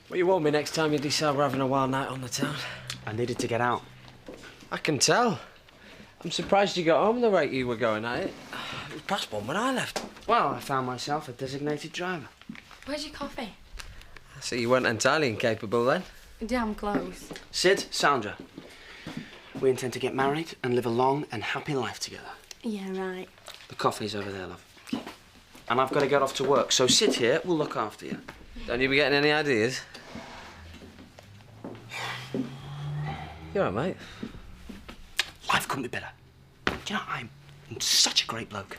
Well, you won't be next time you decide we're having a wild night on the town. I needed to get out. I can tell. I'm surprised you got home the rate you were going at it. It was past 1 when I left. Well, I found myself a designated driver. Where's your coffee? I see you weren't entirely incapable then. Damn close. Sid, Sandra, we intend to get married and live a long and happy life together. Yeah, right. The coffee's over there, love. And I've got to get off to work, so sit here, we'll look after you. Don't you be getting any ideas? You all right, mate? Life couldn't be better. Do you know, I'm such a great bloke.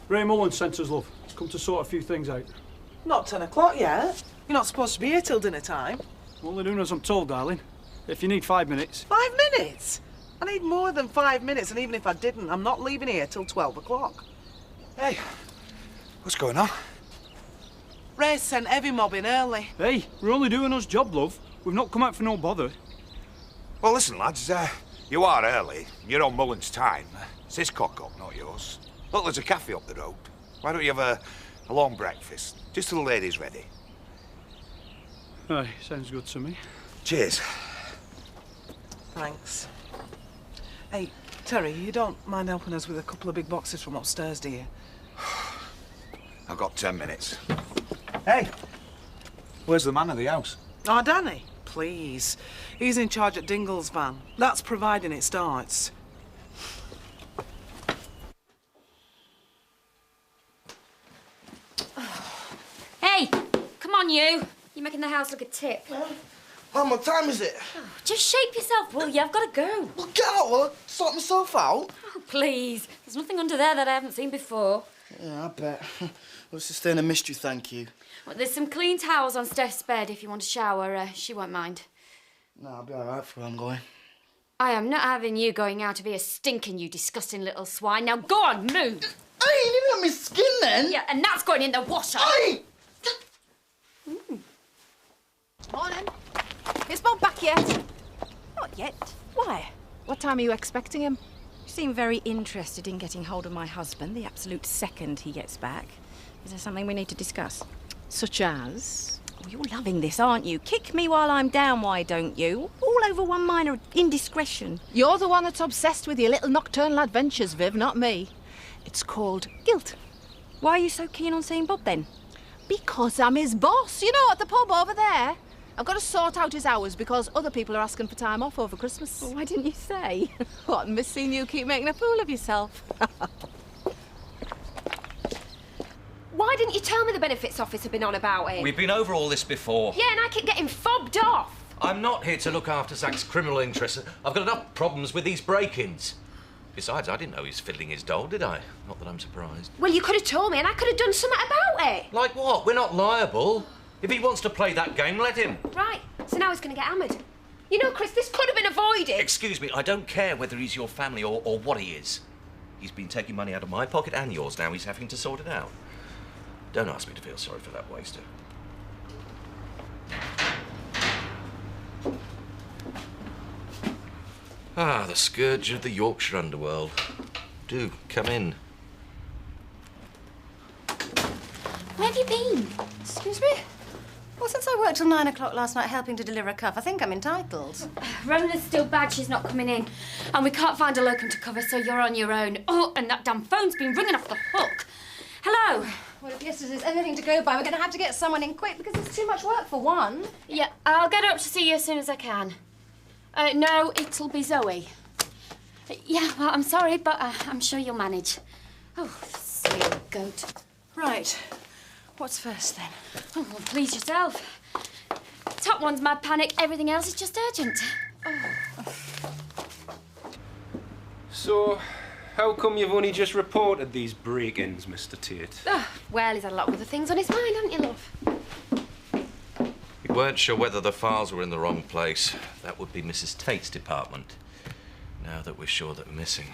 Ray Mullins sent us, love. He's come to sort a few things out. Not 10 o'clock yet. You're not supposed to be here till dinner time. I'm only doing as I'm told, darling. If you need 5 minutes. 5 minutes? I need more than 5 minutes, and even if I didn't, I'm not leaving here till 12 o'clock. Hey, what's going on? Ray sent heavy mob in early. Hey, we're only doing us job, love. We've not come out for no bother. Well, listen, lads, you are early. You're on Mullen's time. It's his cock-up, not yours. Look, there's a cafe up the road. Why don't you have a long breakfast? Just till the lady's ready. Aye, sounds good to me. Cheers. Thanks. Hey, Terry, you don't mind helping us with a couple of big boxes from upstairs, do you? I've got 10 minutes. Hey, where's the man of the house? Oh, Danny, please. He's in charge at Dingle's van. That's providing it starts. Hey, come on, you. You're making the house look a tip. Mum, what time is it? Oh, just shape yourself, will you? I've got to go. Well, get out, will I sort myself out? Oh, please. There's nothing under there that I haven't seen before. Yeah, I bet. Well, it's just staying a mystery, thank you. Well, there's some clean towels on Steph's bed if you want to shower. She won't mind. No, I'll be all right for where I'm going. I am not having you going out of here stinking, you disgusting little swine. Now go on, move. Hey, you didn't have my skin then. Yeah, and that's going in the washer. Hey! Morning. Is Bob back yet? Not yet. Why? What time are you expecting him? You seem very interested in getting hold of my husband the absolute second he gets back. Is there something we need to discuss? Such as? Oh, you're loving this, aren't you? Kick me while I'm down, why don't you? All over one minor indiscretion. You're the one that's obsessed with your little nocturnal adventures, Viv, not me. It's called guilt. Why are you so keen on seeing Bob, then? Because I'm his boss, you know, at the pub over there. I've got to sort out his hours because other people are asking for time off over Christmas. Well, why didn't you say? What, miss seeing you keep making a fool of yourself? Why didn't you tell me the benefits office had been on about it? We've been over all this before. Yeah, and I keep getting fobbed off. I'm not here to look after Zach's criminal interests. I've got enough problems with these break-ins. Besides, I didn't know he was fiddling his doll, did I? Not that I'm surprised. Well, you could have told me and I could have done something about it. Like what? We're not liable. If he wants to play that game, let him. Right, so now he's going to get hammered. You know, Chris, this could have been avoided. Excuse me, I don't care whether he's your family or what he is. He's been taking money out of my pocket and yours. Now he's having to sort it out. Don't ask me to feel sorry for that waster. Ah, the scourge of the Yorkshire underworld. Do, come in. Where have you been? Excuse me? Well, since I worked till 9 o'clock last night helping to deliver a cuff, I think I'm entitled. Rona's still bad, she's not coming in. And we can't find a locum to cover, so you're on your own. Oh, and that damn phone's been ringing off the hook. Hello? Well, if yesterday's anything to go by, we're going to have to get someone in quick because it's too much work for one. Yeah, I'll get up to see you as soon as I can. No, it'll be Zoe. Yeah, well, I'm sorry, but I'm sure you'll manage. Oh, silly old goat. Right. What's first, then? Oh, well, please yourself. Top one's mad panic, everything else is just urgent. Oh. So, how come you've only just reported these break-ins, Mr. Tate? Oh, well, he's had a lot of other things on his mind, haven't you, love? We weren't sure whether the files were in the wrong place. That would be Mrs. Tate's department. Now that we're sure that we're missing.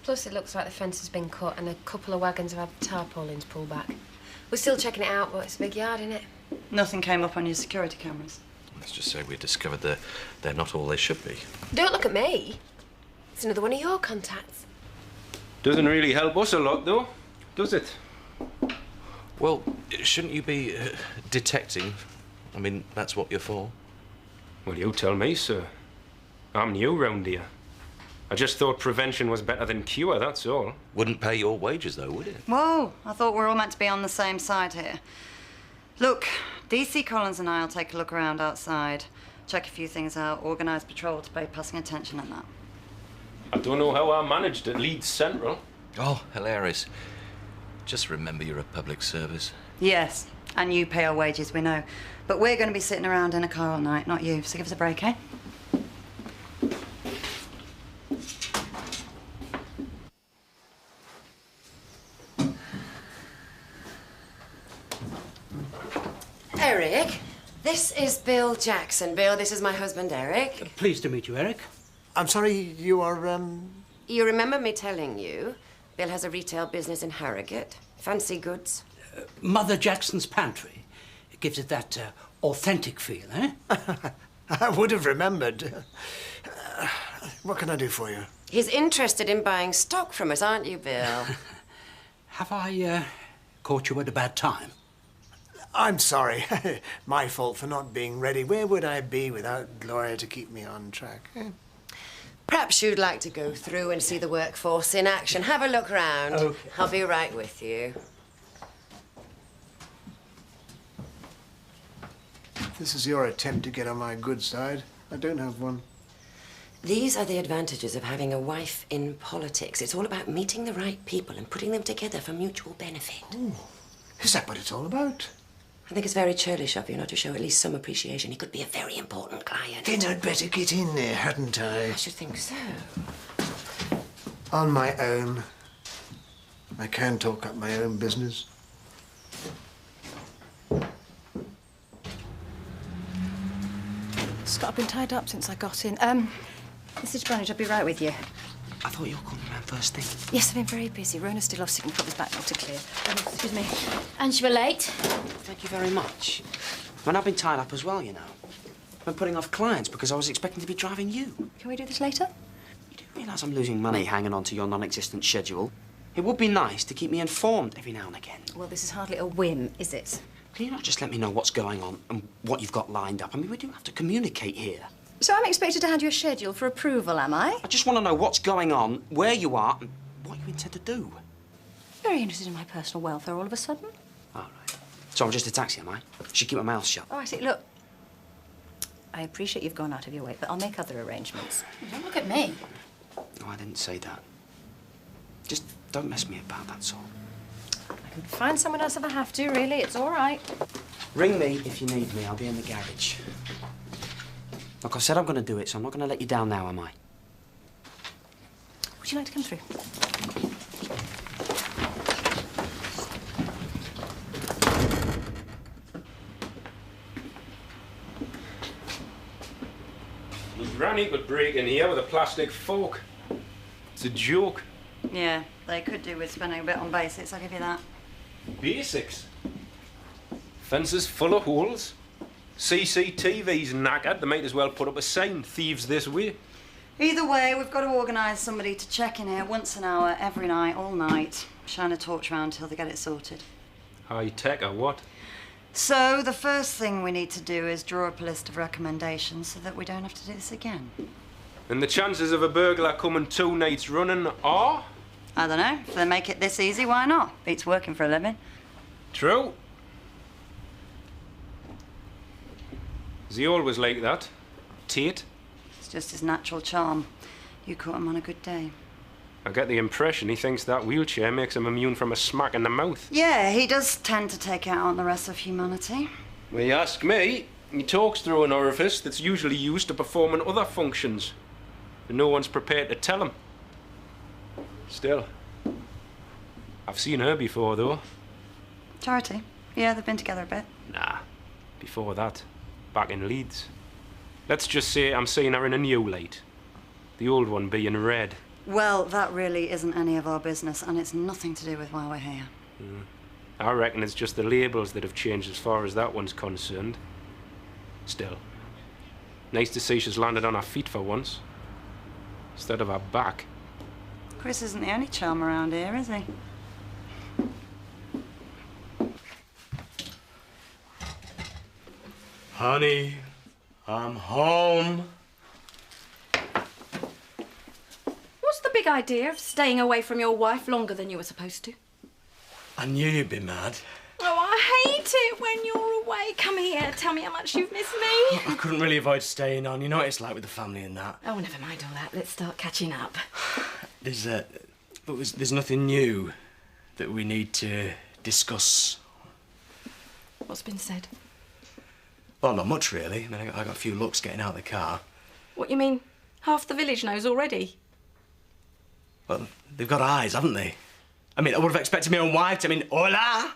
Plus, it looks like the fence has been cut and a couple of wagons have had tarpaulins pulled back. We're still checking it out, but it's a big yard, isn't it? Nothing came up on your security cameras. Let's just say we discovered that they're not all they should be. Don't look at me. It's another one of your contacts. Doesn't really help us a lot, though, does it? Well, shouldn't you be detecting? I mean, that's what you're for. Well, you tell me, sir. I'm new round here. I just thought prevention was better than cure, that's all. Wouldn't pay your wages, though, would it? Whoa, I thought we were all meant to be on the same side here. Look, DC Collins and I will take a look around outside, check a few things out, organise patrol to pay passing attention and that. I don't know how I managed at Leeds Central. Oh, hilarious. Just remember you're a public service. Yes, and you pay our wages, we know. But we're going to be sitting around in a car all night, not you. So give us a break, eh? Eric, this is Bill Jackson. Bill, this is my husband, Eric. Pleased to meet you, Eric. I'm sorry, you are, You remember me telling you Bill has a retail business in Harrogate? Fancy goods? Mother Jackson's Pantry. It gives it that authentic feel, eh? I would have remembered. What can I do for you? He's interested in buying stock from us, aren't you, Bill? Have I caught you at a bad time? I'm sorry. My fault for not being ready. Where would I be without Gloria to keep me on track? Perhaps you'd like to go through and see the workforce in action. Have a look round. Okay. I'll be right with you. This is your attempt to get on my good side. I don't have one. These are the advantages of having a wife in politics. It's all about meeting the right people and putting them together for mutual benefit. Ooh. Is that what it's all about? I think it's very churlish of you not to show at least some appreciation. He could be a very important client. Then I'd better get in there, hadn't I? I should think so. On my own. I can talk up my own business. Scott, I've been tied up since I got in. Mrs. Branage, I'll be right with you. I thought you were coming round first thing. Yes, I've been very busy. Rona's still off sick and Pup's back now to clear. Excuse me. And you were late? Thank you very much. And I've been tied up as well, you know. I've been putting off clients because I was expecting to be driving you. Can we do this later? You do realise I'm losing money hanging on to your non-existent schedule? It would be nice to keep me informed every now and again. Well, this is hardly a whim, is it? Can you not just let me know what's going on and what you've got lined up? I mean, we do have to communicate here. So I'm expected to hand you a schedule for approval, am I? I just want to know what's going on, where you are, and what you intend to do. Very interested in my personal welfare all of a sudden. All right. So I'm just a taxi, am I? Should keep my mouth shut. Oh, I see. Look, I appreciate you've gone out of your way, but I'll make other arrangements. Don't look at me. No, I didn't say that. Just don't mess me about, that's all. I can find someone else if I have to, really. It's all right. Ring me if you need me. I'll be in the garage. Like I said, I'm going to do it, so I'm not going to let you down now, am I? Would you like to come through? The granny could break in here with a plastic fork. It's a joke. Yeah, they could do with spending a bit on basics, I'll give you that. Basics? Fences full of holes. CCTV's knackered. They might as well put up a sign, thieves this way. Either way, we've got to organise somebody to check in here once an hour, every night, all night. Shine a torch around till they get it sorted. High tech or what? So, the first thing we need to do is draw up a list of recommendations so that we don't have to do this again. And the chances of a burglar coming 2 nights running are? I don't know. If they make it this easy, why not? Beats working for a living. True. Is he always like that? Tate? It's just his natural charm. You caught him on a good day. I get the impression he thinks that wheelchair makes him immune from a smack in the mouth. Yeah, he does tend to take out on the rest of humanity. Well, you ask me, he talks through an orifice that's usually used to performing other functions. And no one's prepared to tell him. Still, I've seen her before, though. Charity? Yeah, they've been together a bit. Nah, before that, back in Leeds. Let's just say I'm seeing her in a new light. The old one being red. Well, that really isn't any of our business, and it's nothing to do with why we're here. I reckon it's just the labels that have changed as far as that one's concerned. Still, nice to see she's landed on her feet for once, instead of her back. Chris isn't the only charm around here, is he? Honey, I'm home. What's the big idea of staying away from your wife longer than you were supposed to? I knew you'd be mad. Oh, I hate it when you're away. Come here, tell me how much you've missed me. I couldn't really avoid staying on. You know what it's like with the family and that. Oh, never mind all that. Let's start catching up. There's nothing new that we need to discuss. What's been said? Well, not much, really. I mean, I got a few looks getting out of the car. What, you mean half the village knows already? Well, they've got eyes, haven't they? I mean, I would have expected my own wife to, hola!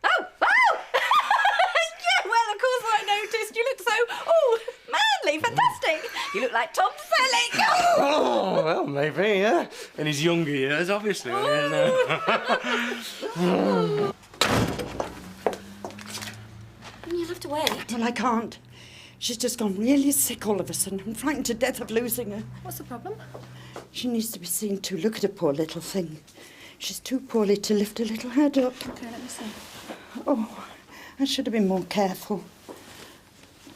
Oh! Yeah, well, of course I noticed. You look so, manly, fantastic. You look like Tom Selleck. Oh, well, maybe, yeah. In his younger years, obviously. You'll have to wait. Well, I can't. She's just gone really sick all of a sudden. I'm frightened to death of losing her. What's the problem? She needs to be seen to. Look at her poor little thing. She's too poorly to lift her little head up. Okay, let me see. Oh, I should have been more careful.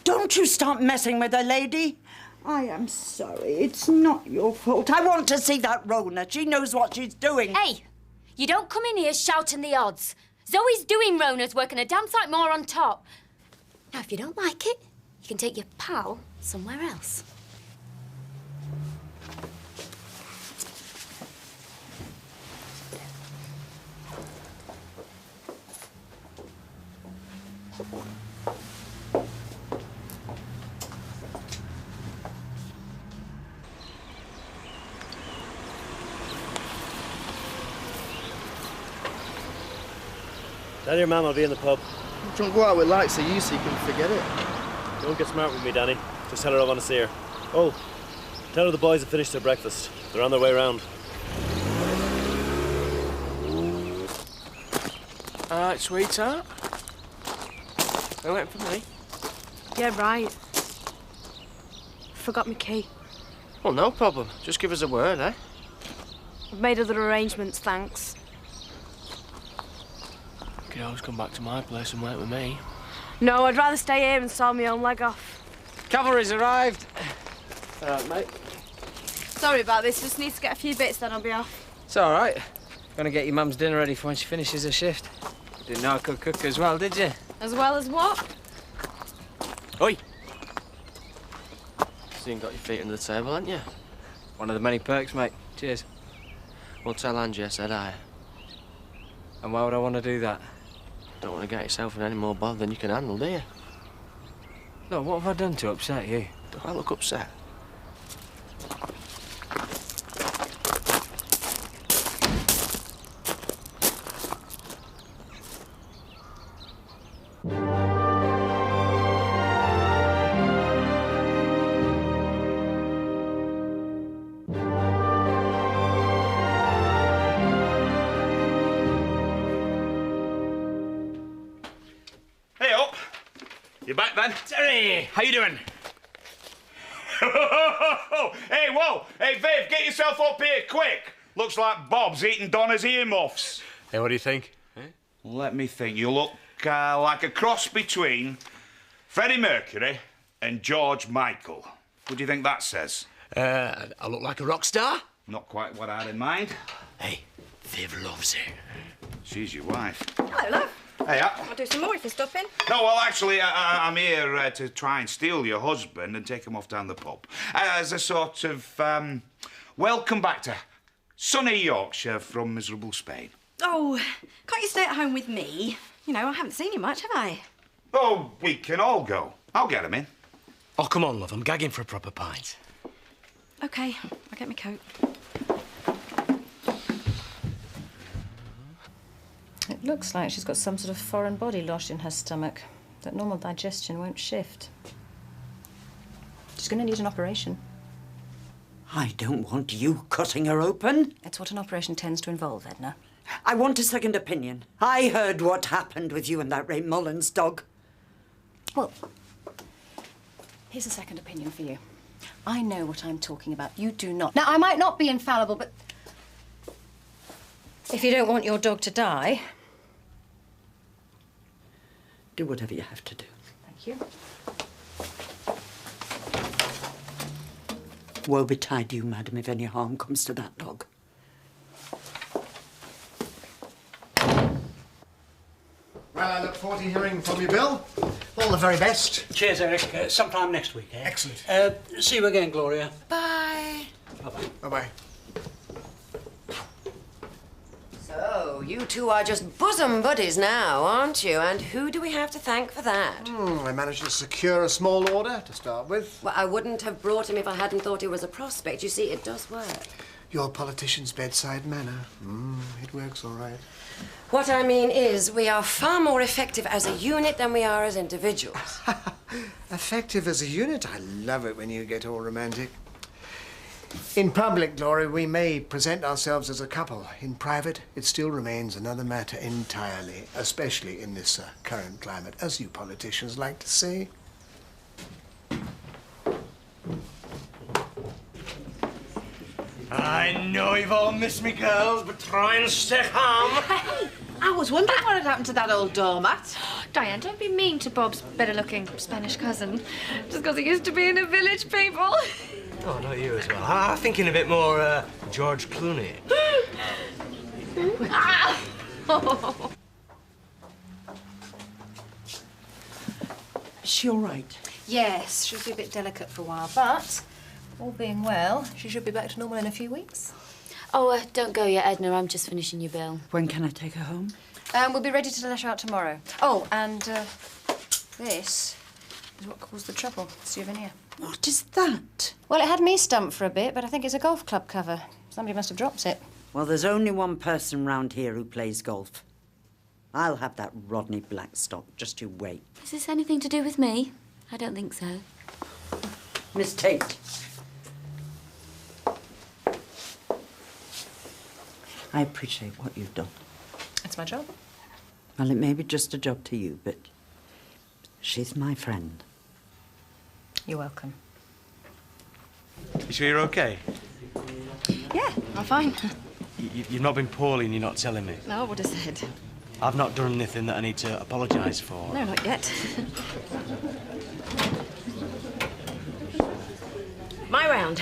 Don't you start messing with her, lady. I am sorry. It's not your fault. I want to see that Rona. She knows what she's doing. Hey, you don't come in here shouting the odds. Zoe's doing Rona's work and a damn sight more on top. Now, if you don't like it, you can take your pal somewhere else. Tell your mum I'll be in the pub. Don't go out with likes of you so you can forget it. Don't get smart with me, Danny. Just tell her I want to see her. Oh, tell her the boys have finished their breakfast. They're on their way round. All right, sweetheart. They went for me. Yeah, right. Forgot my key. Well, no problem. Just give us a word, eh? I've made other arrangements, thanks. You could always come back to my place and work with me. No, I'd rather stay here and saw my own leg off. Cavalry's arrived. All right, mate. Sorry about this, just need to get a few bits, then I'll be off. It's all right. Gonna get your mum's dinner ready for when she finishes her shift. Didn't know I could cook as well, did you? As well as what? Oi! So you got your feet under the table, haven't you? One of the many perks, mate. Cheers. Well, tell Angie I said aye. And why would I want to do that? Don't want to get yourself in any more bother than you can handle, do you? No, what have I done to upset you? Do I look upset? Hey up! You back then? Terry, how you doing? Hey, whoa! Hey, Viv, get yourself up here quick! Looks like Bob's eating Donna's earmuffs. Hey, what do you think? Let me think. You look like a cross between Freddie Mercury and George Michael. What do you think that says? I look like a rock star? Not quite what I had in mind. Hey, Viv loves it. She's your wife. Hello, love. Hey, I'll do some more if you're stopping. No, well, actually, I'm here to try and steal your husband and take him off down the pub. As a sort of, welcome back to sunny Yorkshire from miserable Spain. Oh, can't you stay at home with me? You know, I haven't seen you much, have I? Oh, we can all go. I'll get him in. Oh, come on, love. I'm gagging for a proper pint. OK, I'll get my coat. It looks like she's got some sort of foreign body lodged in her stomach. That normal digestion won't shift. She's going to need an operation. I don't want you cutting her open. It's what an operation tends to involve, Edna. I want a second opinion. I heard what happened with you and that Ray Mullins dog. Well, here's a second opinion for you. I know what I'm talking about. You do not. Now, I might not be infallible, but if you don't want your dog to die... Do whatever you have to do. Thank you. Woe betide you, madam, if any harm comes to that dog. Well, I look forward to hearing from you, Bill. All the very best. Cheers, Eric. Sometime next week, eh? Excellent. See you again, Gloria. Bye. Bye-bye. Bye-bye. So, you two are just bosom buddies now, aren't you? And who do we have to thank for that? I managed to secure a small order to start with. Well, I wouldn't have brought him if I hadn't thought he was a prospect. You see, it does work. Your politician's bedside manner. It works all right. What I mean is, we are far more effective as a unit than we are as individuals. Effective as a unit? I love it when you get all romantic. In public, Gloria, we may present ourselves as a couple. In private, it still remains another matter entirely, especially in this current climate, as you politicians like to say. I know you've all missed me, girls, but try and stay calm. Hey, I was wondering what had happened to that old doormat. Diane, don't be mean to Bob's better-looking Spanish cousin, just because he used to be in a village, people. Oh, not you as well. I'm thinking a bit more George Clooney. Is she all right? Yes, she'll be a bit delicate for a while, but all being well, she should be back to normal in a few weeks. Oh, don't go yet, Edna. I'm just finishing your bill. When can I take her home? We'll be ready to let her out tomorrow. Oh, and this is what caused the trouble. Souvenir. What is that? Well, it had me stumped for a bit, but I think it's a golf club cover. Somebody must have dropped it. Well, there's only one person round here who plays golf. I'll have that Rodney Blackstock. Just you wait. Is this anything to do with me? I don't think so. Miss Tate. I appreciate what you've done. It's my job. Well, it may be just a job to you, but she's my friend. You're welcome. You sure you're okay? Yeah, I'm fine. You've not been poorly and you're not telling me? No, I would have said. I've not done anything that I need to apologise for. No, not yet. My round.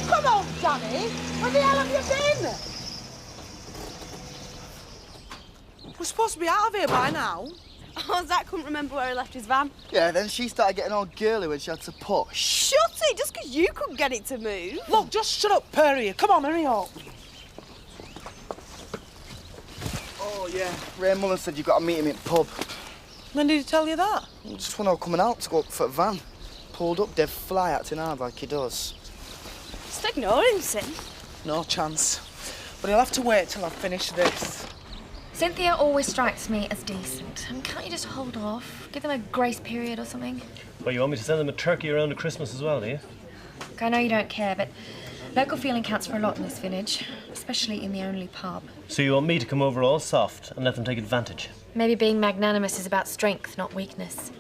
Come on, Johnny. Where the hell have you been? We're supposed to be out of here by now. Oh, Zach couldn't remember where he left his van. Yeah, then she started getting all girly when she had to push. Shut it, just because you couldn't get it to move. Look, just shut up, Perry. Come on, hurry up. Oh, yeah. Ray Mullins said you've got to meet him in the pub. When did he tell you that? Just when I was coming out to go up for a van. Pulled up, dead fly acting hard like he does. Just ignore him, Sin. No chance. But he'll have to wait till I've finished this. Cynthia always strikes me as decent. Can't you just hold off? Give them a grace period or something? Well, you want me to send them a turkey around at Christmas as well, do you? Look, I know you don't care, but local feeling counts for a lot in this village, especially in the only pub. So you want me to come over all soft and let them take advantage? Maybe being magnanimous is about strength, not weakness.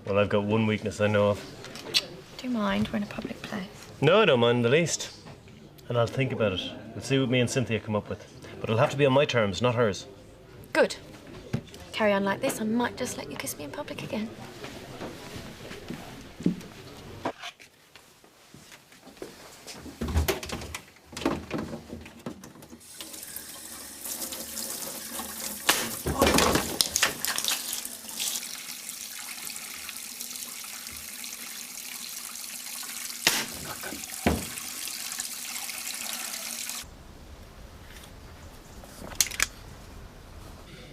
Well, I've got one weakness I know of. Do you mind? We're in a public place. No, I don't mind in the least. And I'll think about it. We'll see what me and Cynthia come up with. But it'll have to be on my terms, not hers. Good. Carry on like this, I might just let you kiss me in public again.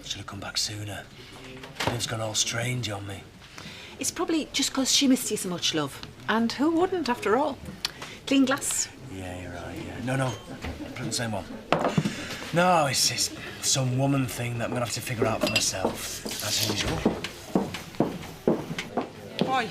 Should have come back sooner. Liv's gone all strange on me. It's probably just because she missed you so much, love. And who wouldn't, after all? Clean glass. Yeah, you're right, yeah. No, put the same one. No, it's just some woman thing that I'm gonna have to figure out for myself, as usual. Boy,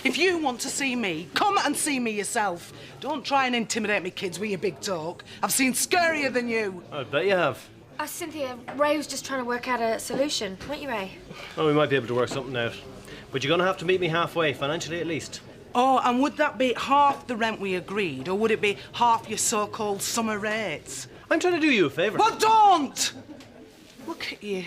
if you want to see me, come and see me yourself. don't try and intimidate me kids with your big talk. I've seen scarier than you. I bet you have. Cynthia, Ray was just trying to work out a solution, weren't you, Ray? Oh, we might be able to work something out. But you're going to have to meet me halfway, financially at least. Oh, and would that be half the rent we agreed, or would it be half your so-called summer rates? I'm trying to do you a favour. Well, don't! Look at you,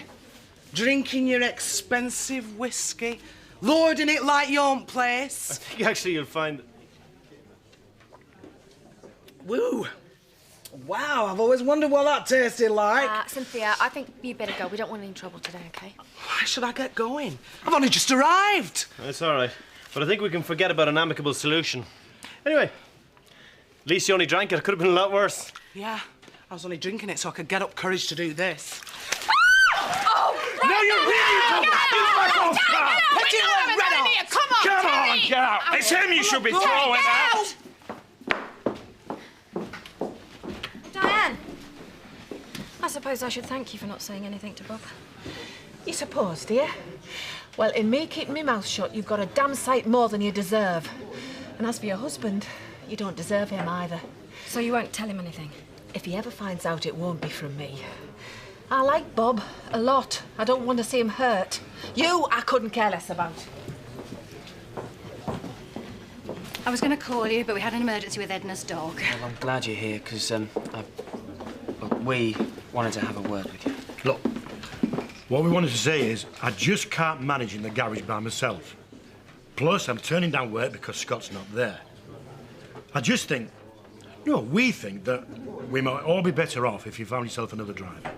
drinking your expensive whiskey, lording it like your own place. I think actually you'll find... Woo! Wow, I've always wondered what that tasted like. Cynthia, I think you'd better go. We don't want any trouble today, OK? Why should I get going? I've only just arrived. That's all right. But I think we can forget about an amicable solution. Anyway, at least you only drank it. It could have been a lot worse. Yeah, I was only drinking it so I could get up courage to do this. Oh! No, you really don't! Get back off, pal! Put your little red off! Come on, Come Terry! on, get out! It's him you should be throwing out! Diane! I suppose I should thank you for not saying anything to Bob. You suppose, dear? Well, in me keeping my mouth shut, you've got a damn sight more than you deserve. And as for your husband, you don't deserve him either. So you won't tell him anything? If he ever finds out, it won't be from me. I like Bob a lot. I don't want to see him hurt. You, I couldn't care less about. I was going to call you, but we had an emergency with Edna's dog. Well, I'm glad you're here, because we wanted to have a word with you. Look, what we wanted to say is I just can't manage in the garage by myself. Plus, I'm turning down work because Scott's not there. I just think, we think that we might all be better off if you found yourself another driver.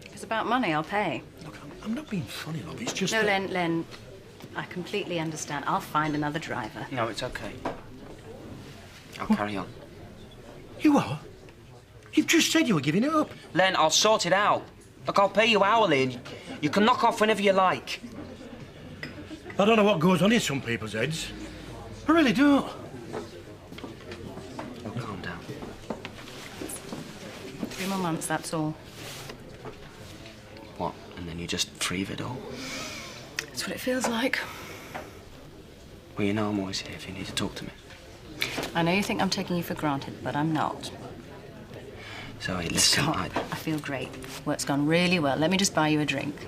If it's about money, I'll pay. Look, I'm not being funny, love. It's just No, that... Len, I completely understand. I'll find another driver. No, it's OK. I'll carry on. You are? You've just said you were giving it up. Len, I'll sort it out. Look, I'll pay you hourly and you can knock off whenever you like. I don't know what goes on in some people's heads. I really don't. Oh, calm down. 3 more months, that's all. What? And then you're just free of it all? That's what it feels like. Well, you know I'm always here if you need to talk to me. I know you think I'm taking you for granted, but I'm not. Zoe, listen, Scott, I feel great. Work's gone really well. Let me just buy you a drink.